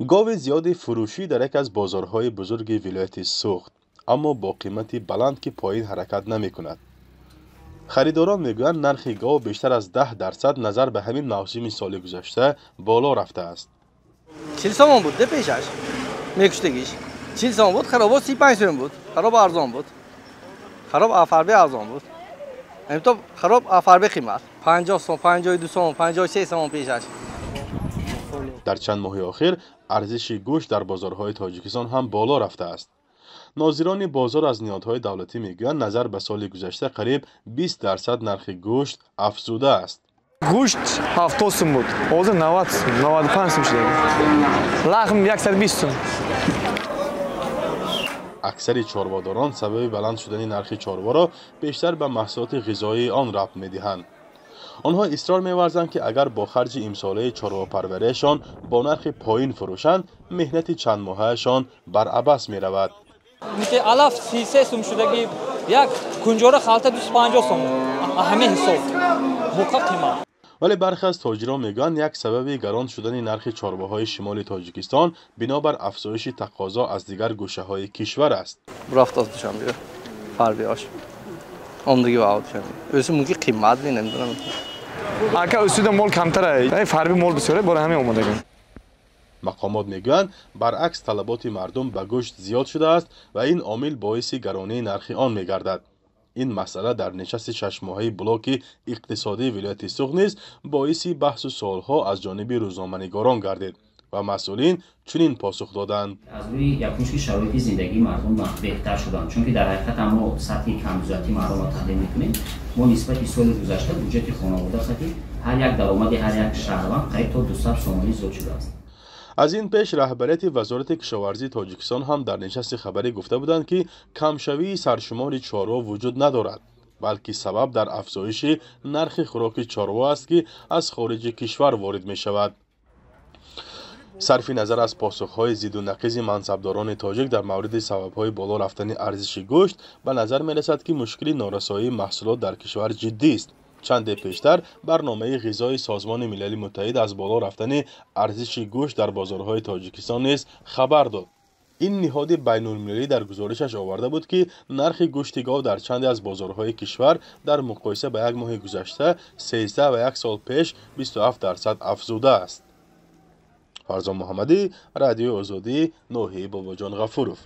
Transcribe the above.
گاو زیادی فروشی در یک از بازارهای بزرگ ولایت سوخت، اما با قیمتی بلند که پایین حرکت نمی کند. خریداران میگویند نرخ گاو بیشتر از 10% نظر به همین موسم سال گذشته بالا رفته است. 40 سوم بود پیشش میکشتگیش 40 سوم بود، خراب 35 سوم بود، خراب ارزان بود، خراب افربه ارزان بود، تو خراب افربه قیمت 50 سوم، 52 سوم، 53 سوم پیشش. در چند ماه اخیر ارزش گوشت در بازارهای تاجیکستان هم بالا رفته است. ناظران بازار از نهادهای دولتی میگویند نظر به سال گذشته قریب 20% نرخ گوشت افزوده است. گوشت 70 سوم بود، حاضر 90 سوم، 95 سوم شده. لحم 120 سوم. اکثر چارواداران سبب بلند شدن نرخ چاروا را بیشتر به محصولات غذایی آن ربط می‌دهند. آنها اصرار می‌ورزند که اگر با خرج امساله چارواپروریشان با نرخ پایین فروشند، مهنت چند ماههشان بر عبث می‌رود. مثل علف 33 سوم شده که یک کنجوره خالته 250 سوم همه حساب موقع قیمت. ولی برخی از تاجران میگویند یک سبب گران شدن نرخ چارواهای شمال تاجیکستان بنابر افزایش تقاضا از دیگر گوشه‌های کشور است. رفت از دوشم بیره فربیاش عمدگی واود شد. واسه ممکن قیمت نمیدونم. اگه اسود مال کمتره، فربی مال بسیاره برای همه اومدگان. مقامات میگویند برعکس طلبات مردم به گوشت زیاد شده است و این عامل باعث گرانی نرخ آن میگردد. این مسئله در نشست 6 ماهه بلاک اقتصادی ولایت سوخت نیز باعث بحث و سوالها از جانب روزنامه‌نگاران گردید و مسئولین چنین پاسخ دادند: از روی یکمشت شرایط زندگی مردم بهتر شدند، چون که در حقیقت اما سطح کم‌ذاتی مردم را تحلیل می‌کنیم. ما نسبت به سال گذشته بودجه خانواده سطح هر یک درآمد هر یک شهروند قریب تا 200 سومانی زیاد شده است. از این پیش رهبریت وزارت کشاورزی تاجیکستان هم در نشست خبری گفته بودند که کمشوی سرشمار چاروا وجود ندارد، بلکه سبب در افزایش نرخ خوراک چاروا است که از خارج کشور وارد می شود. صرف نظر از پاسخهای زید و نقیض منصبداران تاجیک در مورد سببهای بالا رفتن ارزش گوشت، به نظر می رسد که مشکل نارسایی محصولات در کشور جدی است. چند پیشتر برنامه غذای سازمان ملل متحد از بالا رفتن ارزش گوشت در بازارهای تاجیکستان نیز خبر داد. این نهاد بین المللی در گزارشش آورده بود که نرخ گوشت گاو در چند از بازارهای کشور در مقایسه با یک ماه گذشته 13 و یک سال پیش 27% افزوده است. فرزان محمدی، رادیو آزادی، ناحیه باباجان غفورов.